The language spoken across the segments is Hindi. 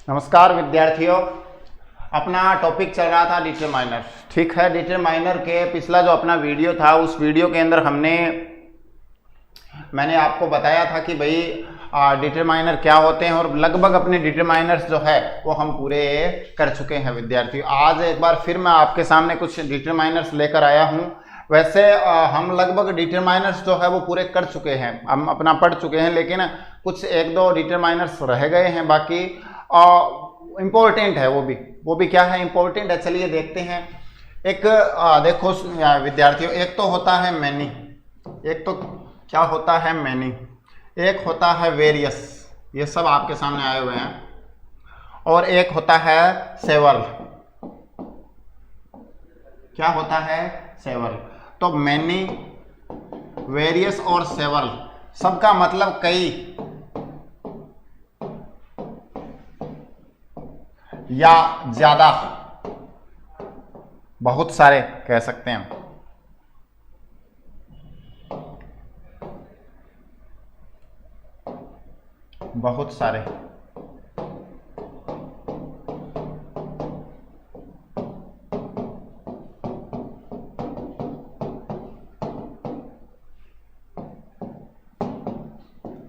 नमस्कार विद्यार्थियों, अपना टॉपिक चल रहा था डिटरमाइनर। ठीक है, डिटरमाइनर के पिछला जो अपना वीडियो था उस वीडियो के अंदर मैंने आपको बताया था कि भाई डिटरमाइनर क्या होते हैं और लगभग अपने डिटरमाइनर्स जो है वो हम पूरे कर चुके हैं विद्यार्थियों। आज एक बार फिर मैं आपके सामने कुछ डिटरमाइनर्स लेकर आया हूँ। वैसे हम लगभग डिटरमाइनर्स जो है वो पूरे कर चुके हैं, हम अपना पढ़ चुके हैं, लेकिन कुछ एक दो डिटरमाइनर्स रह गए हैं बाकी। इम्पोर्टेंट है वो भी क्या है, इम्पोर्टेंट है। चलिए देखते हैं। एक देखो विद्यार्थियों, एक तो होता है मैनी, एक तो क्या होता है मैनी, एक होता है वेरियस, ये सब आपके सामने आए हुए हैं, और एक होता है सेवरल। क्या होता है? सेवरल। तो मैनी, वेरियस और सेवरल सबका मतलब कई या ज्यादा, बहुत सारे कह सकते हैं। बहुत सारे।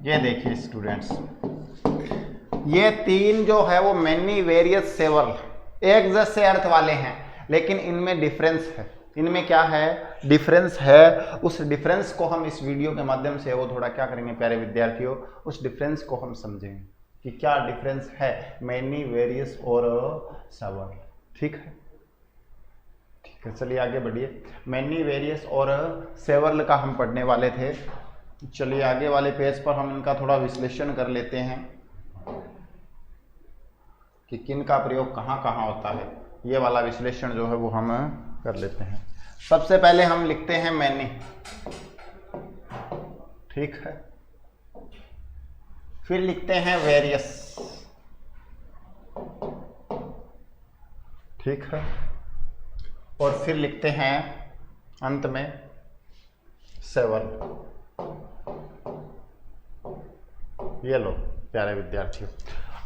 ये देखिए स्टूडेंट्स, ये तीन जो है वो मैनी, वेरियस, सेवरल एक जैसे अर्थ वाले हैं, लेकिन इनमें डिफरेंस है। इनमें क्या है? डिफरेंस है। उस डिफरेंस को हम इस वीडियो के माध्यम से वो थोड़ा क्या करेंगे प्यारे विद्यार्थियों, उस डिफरेंस को हम समझेंगे कि क्या डिफरेंस है मैनी, वेरियस और सेवरल। ठीक है, ठीक है, चलिए आगे बढ़िए। मैनी, वेरियस और सेवरल का हम पढ़ने वाले थे। चलिए आगे वाले पेज पर हम इनका थोड़ा विश्लेषण कर लेते हैं कि किन का प्रयोग कहाँ कहाँ होता है। ये वाला विश्लेषण जो है वो हम कर लेते हैं। सबसे पहले हम लिखते हैं मैनी। ठीक है, फिर लिखते हैं वेरियस। ठीक है, और फिर लिखते हैं अंत में सेवरल। ये लो प्यारे विद्यार्थियों,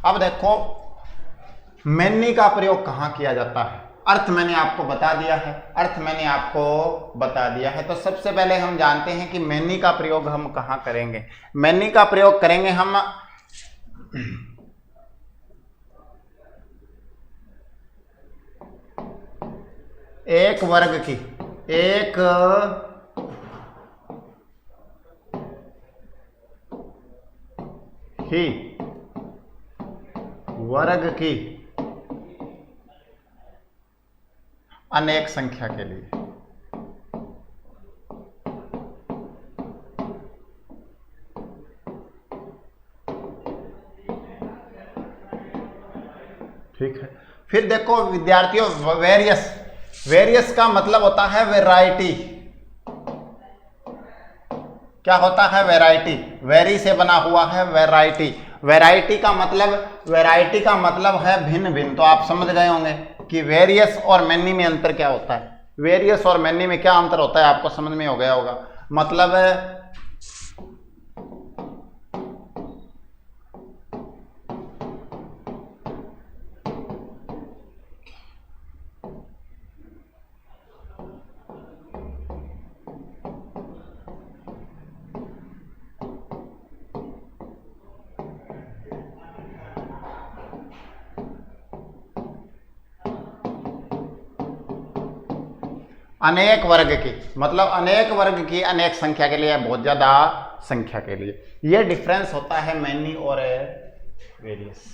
अब देखो मैनी का प्रयोग कहाँ किया जाता है। अर्थ मैंने आपको बता दिया है, तो सबसे पहले हम जानते हैं कि मैनी का प्रयोग हम कहाँ करेंगे। मैनी का प्रयोग करेंगे हम एक वर्ग की, एक ही वर्ग की अनेक संख्या के लिए। ठीक है, फिर देखो विद्यार्थियों वेरियस का मतलब होता है वैरायटी। क्या होता है? वैरायटी। वेरी से बना हुआ है वैरायटी। वैरायटी का मतलब है भिन्न भिन्न। तो आप समझ गए होंगे कि वेरियस और मैनी में अंतर क्या होता है। वेरियस और मैनी में क्या अंतर होता है आपको समझ में हो गया होगा। मतलब अनेक वर्ग की, मतलब अनेक वर्ग की अनेक संख्या के लिए, बहुत ज्यादा संख्या के लिए। यह डिफरेंस होता है मैनी और वेरियस।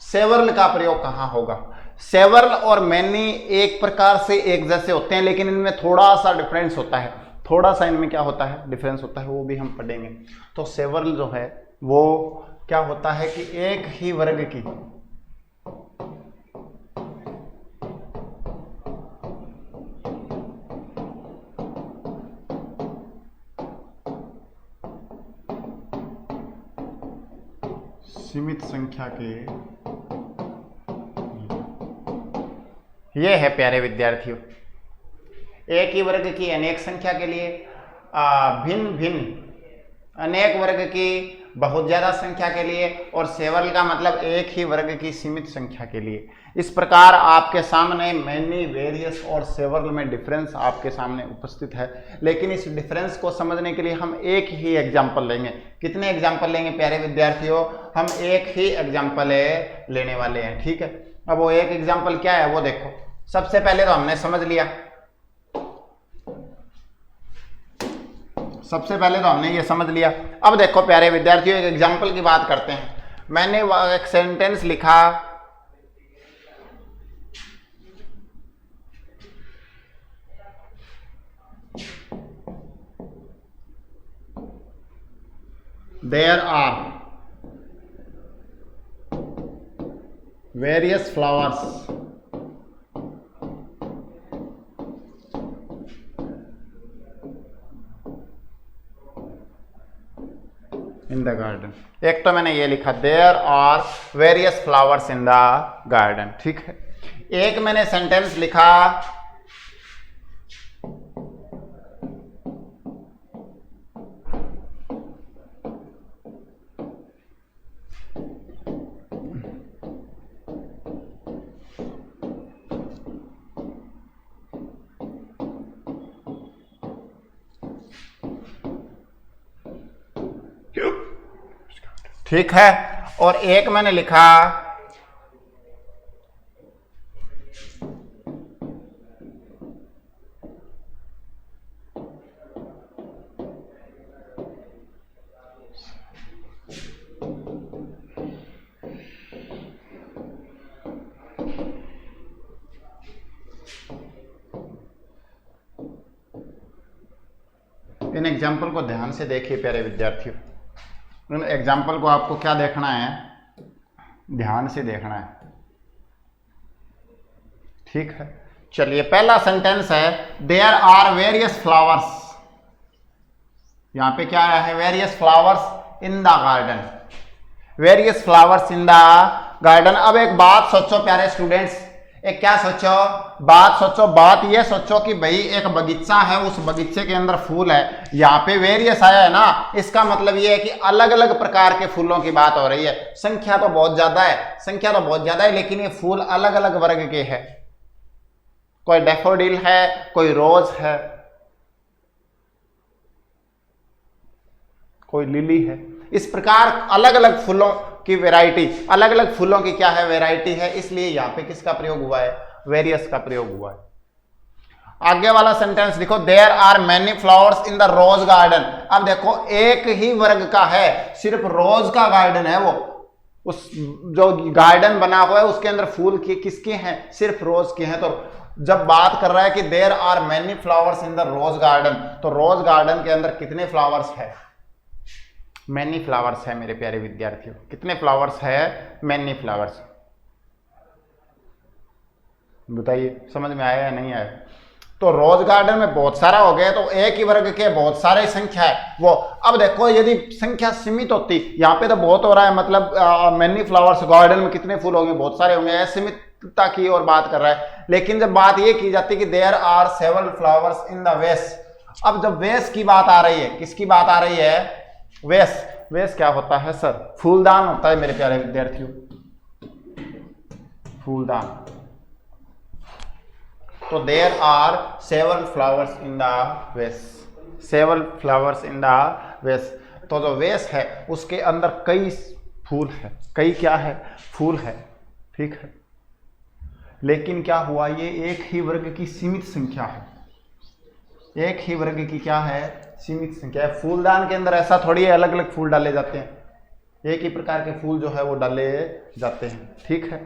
सेवरल का प्रयोग कहाँ होगा? सेवरल और मैनी एक प्रकार से एक जैसे होते हैं, लेकिन इनमें थोड़ा सा डिफरेंस होता है। थोड़ा सा इनमें क्या होता है? डिफरेंस होता है, वो भी हम पढ़ेंगे। तो सेवरल जो है वो क्या होता है कि एक ही वर्ग की सीमित संख्या के, ये है प्यारे विद्यार्थियों, एक ही वर्ग की अनेक संख्या के लिए भिन्न भिन्न, अनेक वर्ग की बहुत ज्यादा संख्या के लिए, और सेवरल का मतलब एक ही वर्ग की सीमित संख्या के लिए। इस प्रकार आपके सामने मैनी, वेरियस और सेवरल में डिफरेंस आपके सामने उपस्थित है। लेकिन इस डिफरेंस को समझने के लिए हम एक ही एग्जाम्पल लेंगे। कितने एग्जाम्पल लेंगे प्यारे विद्यार्थियों? हम एक ही एग्जाम्पल लेने वाले हैं, ठीक है। अब वो एक एग्जाम्पल क्या है वो देखो। सबसे पहले तो हमने समझ लिया, सबसे पहले तो हमने ये समझ लिया। अब देखो प्यारे विद्यार्थियों, एक एग्जाम्पल की बात करते हैं। मैंने एक सेंटेंस लिखा, there are various flowers in the garden. एक तो मैंने ये लिखा, there are various flowers in the garden, ठीक है। एक मैंने सेंटेंस लिखा, ठीक है, और एक मैंने लिखा इन एग्जाम्पल को ध्यान से देखिए प्यारे विद्यार्थियों। इन एग्जाम्पल को आपको क्या देखना है? ध्यान से देखना है, ठीक है। चलिए, पहला सेंटेंस है, देयर आर वेरियस फ्लावर्स। यहां पे क्या है? Various flowers in the garden, various flowers in the garden. अब एक बात सोचो प्यारे स्टूडेंट्स, एक क्या सोचो? बात सोचो। बात ये सोचो कि भाई एक बगीचा है, उस बगीचे के अंदर फूल है, यहाँ पे वेरियस आया है ना, इसका मतलब ये है कि अलग अलग प्रकार के फूलों की बात हो रही है। संख्या तो बहुत ज्यादा है, संख्या तो बहुत ज्यादा है, लेकिन ये फूल अलग अलग वर्ग के हैं। कोई डैफोडिल है, कोई रोज है, कोई लिली है। इस प्रकार अलग अलग फूलों की वैरायटी, अलग अलग फूलों की क्या है? वैरायटी है। इसलिए यहां पे किसका प्रयोग हुआ है? वेरियस का प्रयोग हुआ है। आगे वाला सेंटेंस देखो, there are many flowers in the rose garden. अब देखो, एक ही वर्ग का है, सिर्फ रोज का गार्डन है वो। उस जो गार्डन बना हुआ है उसके अंदर फूल किसके हैं? सिर्फ रोज के हैं। तो जब बात कर रहा है कि there are many flowers in the rose garden, तो रोज गार्डन के अंदर कितने फ्लावर्स है? मैनी फ्लावर्स है मेरे प्यारे विद्यार्थियों। कितने फ्लावर्स है? Many flowers. बताइए, समझ में आया या नहीं आया? तो रोज गार्डन में बहुत सारा हो गया, तो एक ही वर्ग के बहुत सारे संख्या है वो। अब देखो, यदि संख्या सीमित होती, यहाँ पे तो बहुत हो रहा है, मतलब मैनी फ्लावर्स गार्डन में कितने फूल होंगे? बहुत सारे होंगे। असीमितता की और बात कर रहा है। लेकिन जब बात ये की जाती है कि there are several flowers in the vase, अब जब वेस की बात आ रही है, किसकी बात आ रही है? वेस। वेस क्या होता है सर? फूलदान होता है मेरे प्यारे विद्यार्थियों, फूलदान। तो there are several flowers in the vase, several flowers in the vase. तो जो वेस है उसके अंदर कई फूल है, कई क्या है? फूल है, ठीक है। लेकिन क्या हुआ? ये एक ही वर्ग की सीमित संख्या है, एक ही वर्ग की क्या है? सीमित संख्या है। फूलदान के अंदर ऐसा थोड़ी है अलग अलग फूल डाले जाते हैं, एक ही प्रकार के फूल जो है वो डाले जाते हैं, ठीक है।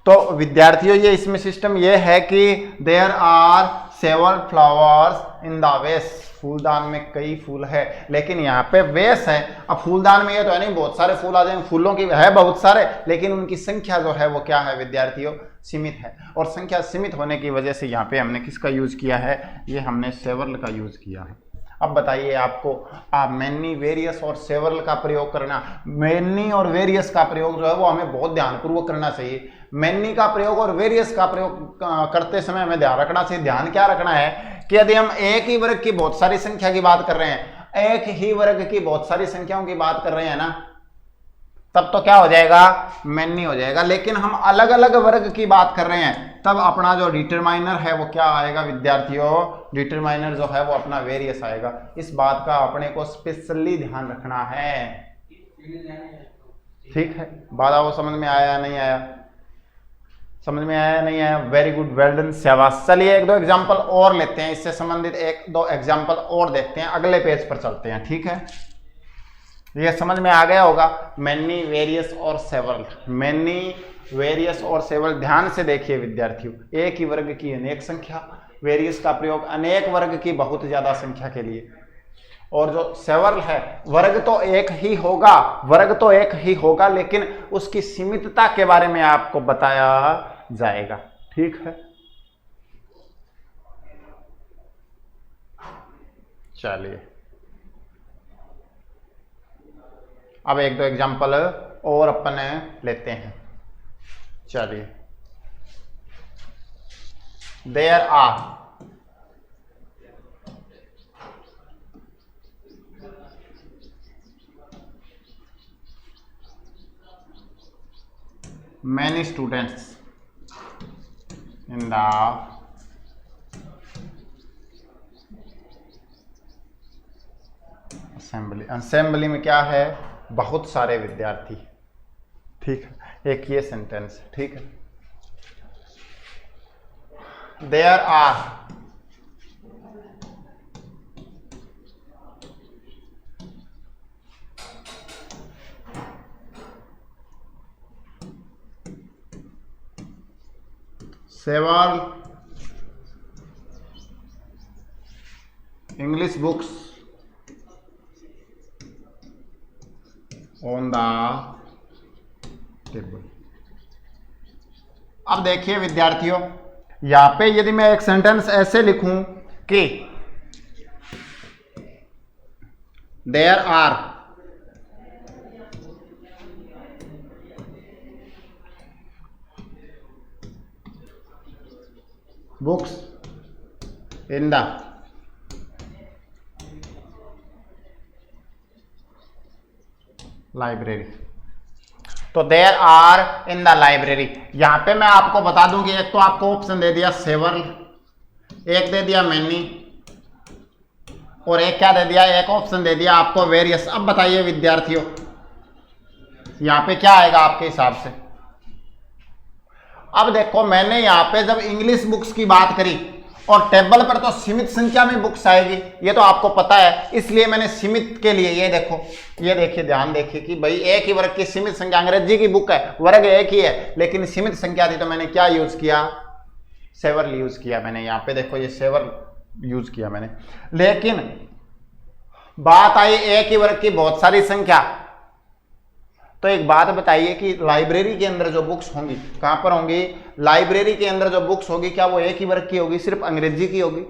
तो विद्यार्थियों, ये इसमें सिस्टम ये है कि there are several flowers in the vase, फूलदान में कई फूल है, लेकिन यहाँ पे वेस है। अब फूलदान में ये तो है नहीं बहुत सारे फूल आ जाएंगे, फूलों की है बहुत सारे, लेकिन उनकी संख्या जो है वो क्या है विद्यार्थियों? सीमित है। और संख्या सीमित होने की वजह से यहाँ पे हमने किसका यूज किया है? ये हमने सेवरल का यूज किया है। अब बताइए आपको, आप मैनी, वेरियस और सेवरल का प्रयोग करना, मैनी और वेरियस का प्रयोग जो है वो हमें बहुत ध्यानपूर्वक करना चाहिए। मैनी का प्रयोग और वेरियस का प्रयोग करते समय हमें ध्यान रखना चाहिए। ध्यान क्या रखना है कि यदि हम एक ही वर्ग की बहुत सारी संख्या की बात कर रहे हैं, एक ही वर्ग की बहुत सारी संख्याओं की बात कर रहे हैं ना, तब तो क्या हो जाएगा, मैनी हो जाएगा। लेकिन हम अलग अलग वर्ग की बात कर रहे हैं, तब अपना जो डिटरमाइनर है वो क्या आएगा विद्यार्थियों, डिटरमाइनर जो है वो अपना वेरियस आएगा। इस बात का अपने को स्पेशली ध्यान रखना है, ठीक है। बात वो समझ में आया नहीं आया, समझ में आया नहीं आया, वेरी गुड, वेल डन, शाबाश। चलिए एक दो एग्जांपल और लेते हैं, इससे संबंधित एक दो एग्जांपल और देखते हैं, अगले पेज पर चलते हैं, ठीक है। ये समझ में आ गया होगा, मैनी, वेरियस और सेवरल। मैनी, वेरियस और सेवरल, ध्यान से देखिए विद्यार्थियों, एक ही वर्ग की अनेक संख्या, वेरियस का प्रयोग अनेक वर्ग की बहुत ज्यादा संख्या के लिए, और जो सेवरल है वर्ग तो एक ही होगा, वर्ग तो एक ही होगा, लेकिन उसकी सीमितता के बारे में आपको बताया जाएगा, ठीक है। चलिए अब एक दो एग्जांपल और अपन लेते हैं। चलिए, there are many students in the assembly। Assembly में क्या है, बहुत सारे विद्यार्थी, ठीक है, एक ये सेंटेंस, ठीक है। There are several English books on the table। अब देखिए विद्यार्थियों, यहां पे यदि मैं एक सेंटेंस ऐसे लिखूं कि there are books in the library, तो there are in the library. यहां पे मैं आपको बता दूं कि एक तो आपको ऑप्शन दे दिया सेवरल, एक दे दिया मैनी, और एक क्या दे दिया, एक ऑप्शन दे दिया आपको वेरियस। अब बताइए विद्यार्थियों, यहां पे क्या आएगा आपके हिसाब से। अब देखो, मैंने यहां पे जब इंग्लिश बुक्स की बात करी, और टेबल पर तो सीमित संख्या में बुक्स आएगी, ये तो आपको पता है, इसलिए मैंने सीमित के लिए ये देखो, ये देखिए, ध्यान देखिए कि भाई एक ही वर्ग की सीमित संख्या, अंग्रेजी की बुक है, वर्ग एक ही है, लेकिन सीमित संख्या थी, तो मैंने क्या यूज किया, सेवरल यूज किया मैंने। यहां पे देखो, ये सेवरल यूज किया मैंने। लेकिन बात आई एक ही वर्ग की बहुत सारी संख्या, तो एक बात बताइए कि लाइब्रेरी के अंदर जो बुक्स होंगी, कहां पर होंगी, लाइब्रेरी के अंदर जो बुक्स होगी, क्या वो एक ही वर्ग की होगी, सिर्फ अंग्रेजी की होगी,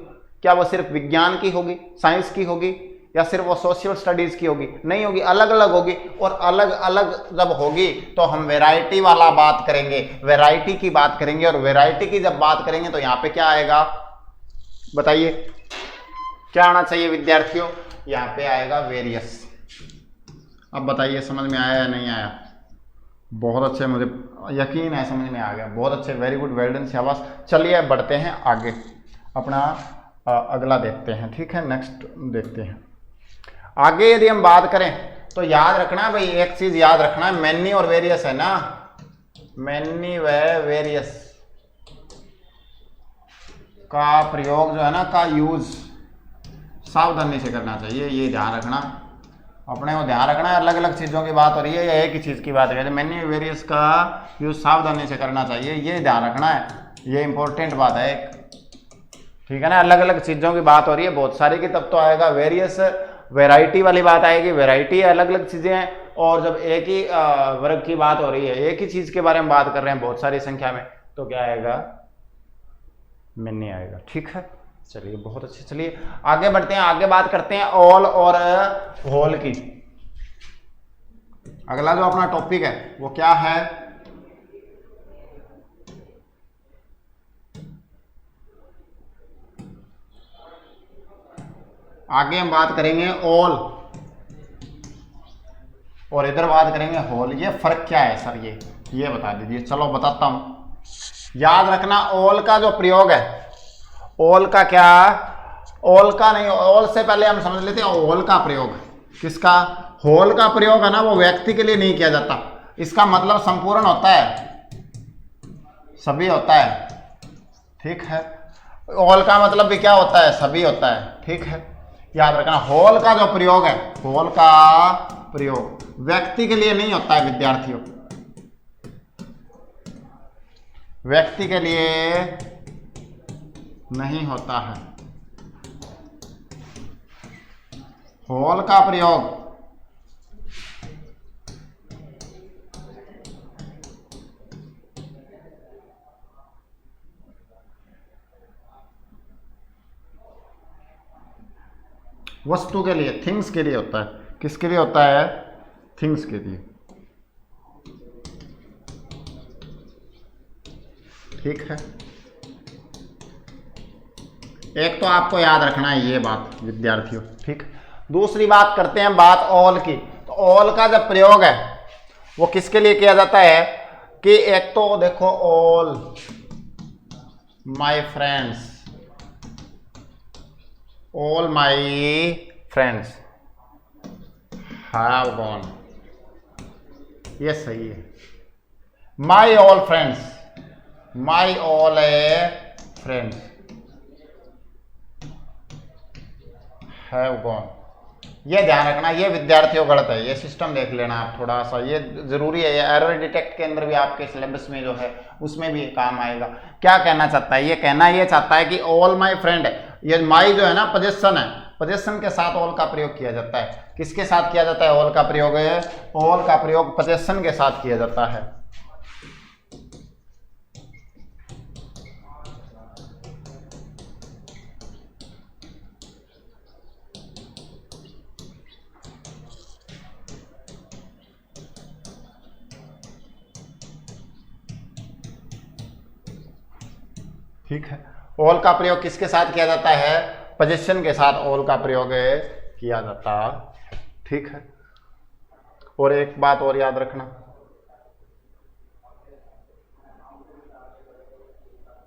क्या वो सिर्फ विज्ञान की होगी, साइंस की होगी, या सिर्फ वो सोशल स्टडीज की होगी, नहीं होगी, अलग अलग होगी। और अलग अलग जब होगी तो हम वैरायटी वाला बात करेंगे, वैरायटी की बात करेंगे, और वैरायटी की जब बात करेंगे तो यहां पे क्या आएगा, बताइए क्या आना चाहिए विद्यार्थियों, यहां पे आएगा वेरियस। अब बताइए समझ में आया या नहीं आया, बहुत अच्छे, मुझे यकीन है समझ में आ गया, बहुत अच्छे, वेरी गुड, वेल डन, शाबाश। चलिए अब बढ़ते हैं आगे, अपना अगला देखते हैं, ठीक है, नेक्स्ट देखते हैं। आगे यदि हम बात करें तो याद रखना भाई, एक चीज याद रखना, मैनी और वेरियस है ना, मैनी व वेरियस का प्रयोग जो है ना, का यूज सावधानी से करना चाहिए, ये ध्यान रखना, अपने को ध्यान रखना है। अलग अलग चीज़ों की बात हो रही है या एक ही चीज़ की बात हो रही है, मैनी वेरियस का यूज सावधानी से करना चाहिए, ये ध्यान रखना है, ये इंपॉर्टेंट बात है एक, ठीक है ना। अलग अलग चीज़ों की बात हो रही है बहुत सारी की, तब तो आएगा वेरियस, वैरायटी वाली बात आएगी, वैरायटी है, अलग अलग चीज़ें हैं। और जब एक ही वर्ग की बात हो रही है, एक ही चीज़ के बारे में बात कर रहे हैं बहुत सारी संख्या में, तो क्या आएगा, मैनी आएगा, ठीक है। चलिए बहुत अच्छे, चलिए आगे बढ़ते हैं, आगे बात करते हैं ऑल और होल की। अगला जो अपना टॉपिक है वो क्या है, आगे हम बात करेंगे ऑल, और इधर बात करेंगे होल। ये फर्क क्या है सर, ये बता दीजिए। चलो बताता हूं। याद रखना ऑल का जो प्रयोग है, ऑल का क्या, ऑल का नहीं, ऑल से पहले हम समझ लेते हैं होल का प्रयोग। किसका? होल का प्रयोग है ना, वो व्यक्ति के लिए नहीं किया जाता। इसका मतलब संपूर्ण होता है, सभी होता है, ठीक है। ऑल का मतलब भी क्या होता है, सभी होता है, ठीक है। याद रखना होल का जो प्रयोग है, होल का प्रयोग व्यक्ति के लिए नहीं होता है विद्यार्थियों, व्यक्ति के लिए नहीं होता है। होल का प्रयोग वस्तु के लिए, थिंग्स के लिए होता है। किसके लिए होता है? थिंग्स के लिए, ठीक है। एक तो आपको याद रखना है ये बात विद्यार्थियों, ठीक। दूसरी बात करते हैं बात ऑल की। तो ऑल का जब प्रयोग है वो किसके लिए किया जाता है कि एक तो देखो all my friends, all my friends have gone, ये सही है। My all friends, my all friends have gone, ये ध्यान रखना। ये विद्यार्थियों गलत है, ये सिस्टम देख लेना आप थोड़ा सा, ये जरूरी है। ये एरर डिटेक्ट के अंदर भी आपके सिलेबस में जो है उसमें भी काम आएगा। क्या कहना चाहता है? ये कहना ये चाहता है कि ऑल माय फ्रेंड है, ये माई जो है ना पोजेशन है, पोजेशन के साथ ऑल का प्रयोग किया जाता है। किसके साथ किया जाता है ऑल का प्रयोग? ऑल का प्रयोग पोजेशन के साथ किया जाता है। ठीक है, ऑल का प्रयोग किसके साथ किया जाता है? पोजीशन के साथ ऑल का प्रयोग किया जाता है, ठीक है। और एक बात और याद रखना,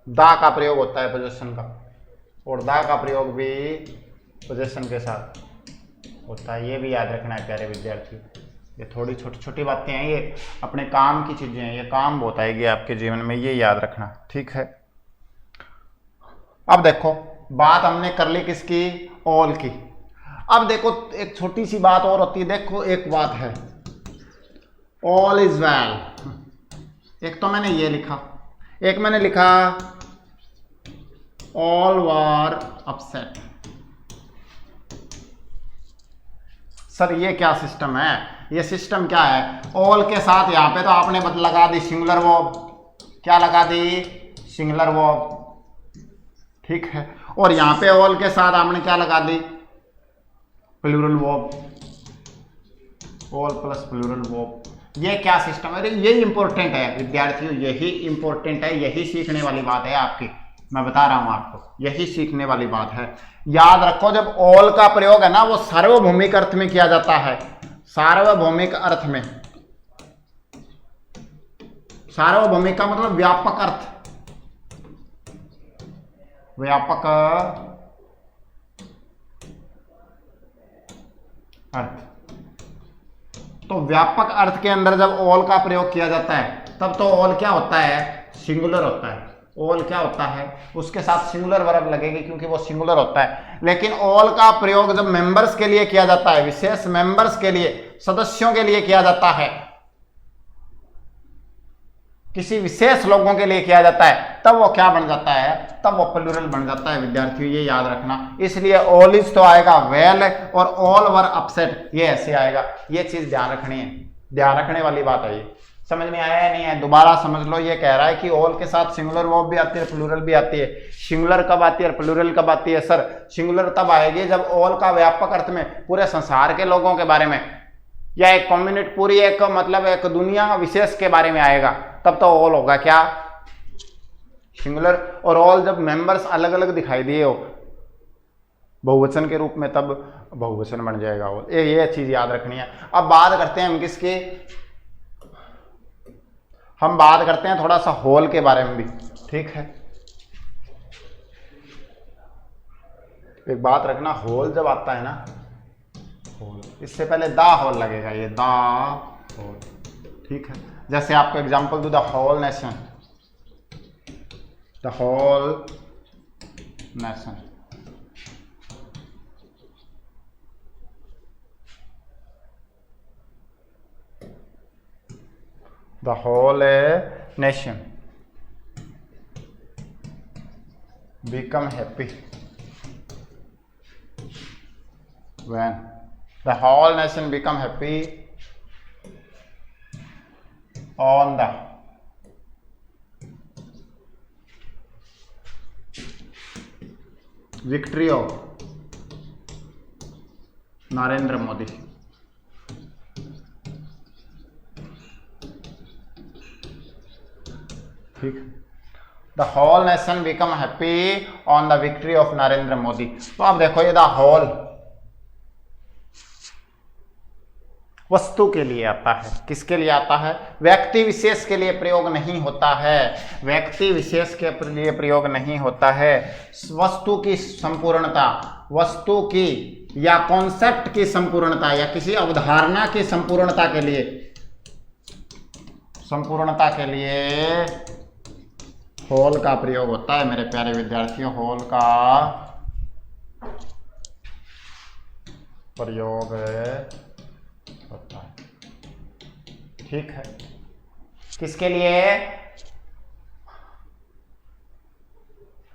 दा का प्रयोग होता है पोजीशन का, और दा का प्रयोग भी पोजीशन के साथ होता है। ये भी याद रखना है प्यारे विद्यार्थी। ये थोड़ी छोटी छोटी बातें हैं, ये अपने काम की चीजें हैं, ये काम बहुत आएगी आपके जीवन में, ये याद रखना, ठीक है। अब देखो बात हमने कर ली किसकी? ऑल की। अब देखो एक छोटी सी बात और होती है। देखो एक बात है, ऑल इज वेल। एक तो मैंने ये लिखा, एक मैंने लिखा ऑल वर अपसेट। सर ये क्या सिस्टम है? ये सिस्टम क्या है? ऑल के साथ यहां पे तो आपने लगा दी सिंगुलर वर्ब। क्या लगा दी? सिंगुलर वर्ब, ठीक है। और यहां पे ऑल के साथ आपने क्या लगा दी? Plural verb, all plus plural verb. ये क्या सिस्टम है? ये इंपॉर्टेंट है विद्यार्थियों, यही इंपॉर्टेंट है, यही सीखने वाली बात है आपकी। मैं बता रहा हूं आपको, यही सीखने वाली बात है। याद रखो जब ऑल का प्रयोग है ना वो सार्वभौमिक अर्थ में किया जाता है। सार्वभौमिक अर्थ में, सार्वभौमिक का मतलब व्यापक अर्थ, व्यापक अर्थ। तो व्यापक अर्थ के अंदर जब ऑल का प्रयोग किया जाता है तब तो ऑल क्या होता है? सिंगुलर होता है। ऑल क्या होता है? उसके साथ सिंगुलर वर्ब लगेगी क्योंकि वो सिंगुलर होता है। लेकिन ऑल का प्रयोग जब मेंबर्स के लिए किया जाता है, विशेष मेंबर्स के लिए, सदस्यों के लिए किया जाता है, किसी विशेष लोगों के लिए किया जाता है, तब वो क्या बन जाता है? तब वो प्लूरल बन जाता है विद्यार्थियों, ये याद रखना। इसलिए ऑल इज तो आएगा वेल, और ऑल वर अपसेट ये ऐसे आएगा। ये चीज ध्यान रखनी है, ध्यान रखने वाली बात है। ये समझ में आया या नहीं है? दोबारा समझ लो। ये कह रहा है कि ऑल के साथ सिंगुलर वर्ब भी आती है, प्लूरल भी आती है। सिंगुलर कब आती है और प्लूरल कब आती है? सर सिंगुलर तब आएगी जब ऑल का व्यापक अर्थ में पूरे संसार के लोगों के बारे में, या एक कम्युनिटी, पूरी एक मतलब एक दुनिया विशेष के बारे में आएगा, तब तो ऑल होगा क्या? सिंगुलर। और ऑल जब मेंबर्स अलग अलग दिखाई दिए हो, बहुवचन के रूप में तब बहुवचन बन जाएगा ऑल। ये चीज याद रखनी है। अब बात करते हैं हम किसकी, हम बात करते हैं थोड़ा सा होल के बारे में भी, ठीक है। एक बात रखना, होल जब आता है ना, होल, इससे पहले द होल लगेगा, ये द होल, ठीक है। जैसे आपको एग्जांपल दूं, the whole nation, the whole nation, the whole nation become happy when the whole nation become happy on the victory of Narendra Modi। ठीक, the whole nation become happy on the victory of Narendra Modi. तो आप देखो ये द होल वस्तु के लिए आता है, किसके लिए आता है, व्यक्ति विशेष के लिए प्रयोग नहीं होता है, व्यक्ति विशेष के लिए प्रयोग नहीं होता है। वस्तु की संपूर्णता, वस्तु की या कॉन्सेप्ट की संपूर्णता या किसी अवधारणा की संपूर्णता के लिए, संपूर्णता के लिए होल का प्रयोग होता है मेरे प्यारे विद्यार्थियों, होल का प्रयोग होता है, ठीक है। किसके लिए,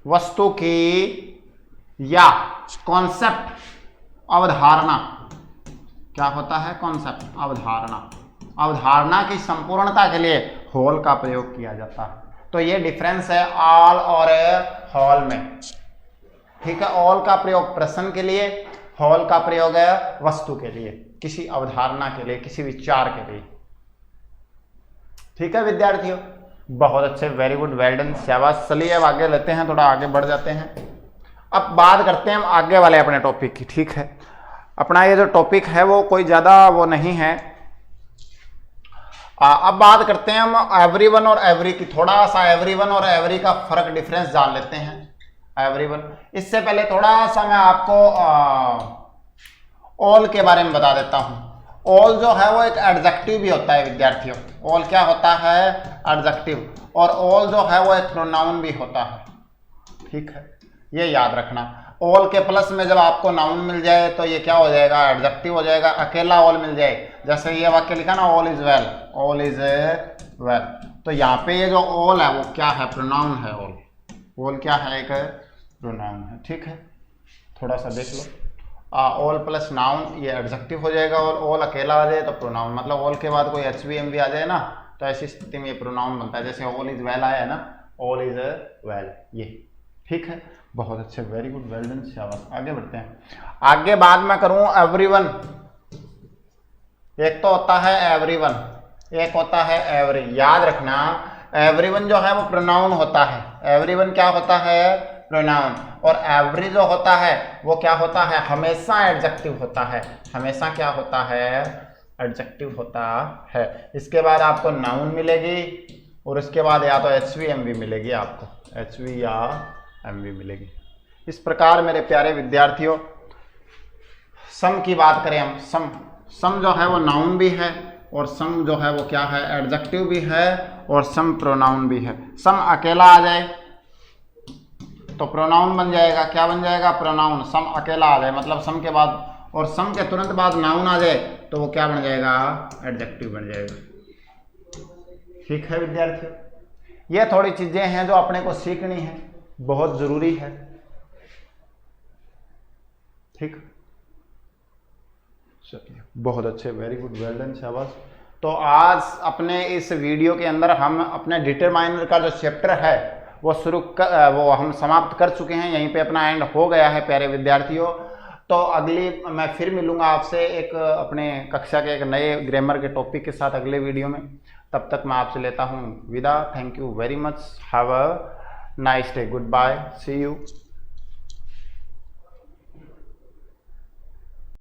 वस्तु की या कॉन्सेप्ट, अवधारणा, क्या होता है, कॉन्सेप्ट, अवधारणा, अवधारणा की संपूर्णता के लिए होल का प्रयोग किया जाता है। तो ये डिफरेंस है ऑल और हॉल में, ठीक है। ऑल का प्रयोग प्रश्न के लिए, हॉल का प्रयोग है वस्तु के लिए, किसी अवधारणा के लिए, किसी विचार के लिए, ठीक है विद्यार्थियों। बहुत अच्छे, वेरी गुड, वेल डन, शाबाश। चलिए अब आगे लेते हैं, थोड़ा आगे बढ़ जाते हैं। अब बात करते हैं हम आगे वाले अपने टॉपिक की, ठीक है। अपना ये जो टॉपिक है वो कोई ज्यादा वो नहीं है। अब बात करते हैं हम एवरीवन और एवरी की, थोड़ा सा एवरीवन और एवरी का फर्क, डिफरेंस जान लेते हैं। एवरीवन, इससे पहले थोड़ा सा मैं आपको ऑल के बारे में बता देता हूं। ऑल जो है वो एक एडजेक्टिव भी होता है विद्यार्थियों, ऑल क्या होता है, एडजेक्टिव, और ऑल जो है वो एक प्रोनाउन भी होता है, ठीक है, ये याद रखना। ऑल के प्लस में जब आपको नाउन मिल जाए तो ये क्या हो जाएगा, एडजेक्टिव हो जाएगा। अकेला ऑल मिल जाए, जैसे ये वाक्य लिखा ना, all is well, all is well, तो यहाँ पे ये जो ऑल है वो क्या है, प्रोनाउन है। ऑल क्या है, एक प्रोनाउन है, ठीक है। थोड़ा सा देख लो, ऑल प्लस नाउन ये एडजेक्टिव हो जाएगा, और ऑल अकेला आ जाए तो प्रोनाउन, मतलब ऑल के बाद कोई HVM भी आ जाए ना, तो ऐसी स्थिति में ये प्रोनाउन बनता है। जैसे ऑल इज वेल आया है ना, ऑल इज वेल, ये ठीक है। बहुत अच्छे, वेरी गुड, वेल डन, शाबाश। आगे बढ़ते हैं। आगे बात मैं करूं एवरीवन, एक तो होता है एवरीवन, एक होता है एवरी। याद रखना, एवरीवन जो है वो प्रोनाउन होता है, एवरीवन क्या होता है, प्रोनाउन, और एवरी जो होता है वो क्या होता है, हमेशा एडजेक्टिव होता है, हमेशा क्या होता है, एडजेक्टिव होता है। इसके बाद आपको नाउन मिलेगी, और इसके बाद या तो HVM भी मिलेगी, आपको HV या MV मिलेगी। इस प्रकार मेरे प्यारे विद्यार्थियों, सम की बात करें हम, सम जो है वो नाउन भी है, और सम जो है वो क्या है, एडजेक्टिव भी है, और सम प्रोनाउन भी है। सम अकेला आ जाए तो प्रोनाउन बन जाएगा, क्या बन जाएगा, प्रोनाउन। सम अकेला आ जाए मतलब सम के बाद, और सम के तुरंत बाद नाउन आ जाए तो वो क्या बन जाएगा, एडजेक्टिव बन जाएगा। ठीक है विद्यार्थियों, ये थोड़ी चीजें हैं जो अपने को सीखनी है, बहुत जरूरी है। ठीक, चलिए बहुत अच्छे, वेरी गुड, वेल डन, शाबाश। तो आज अपने इस वीडियो के अंदर हम अपने डिटरमाइनर का जो चैप्टर है वो वो हम समाप्त कर चुके हैं, यहीं पे अपना एंड हो गया है प्यारे विद्यार्थियों। तो अगली मैं फिर मिलूंगा आपसे एक अपने कक्षा के एक नए ग्रामर के टॉपिक के साथ अगले वीडियो में। तब तक मैं आपसे लेता हूं विदा। Thank you very much, have a nice day, goodbye, see you.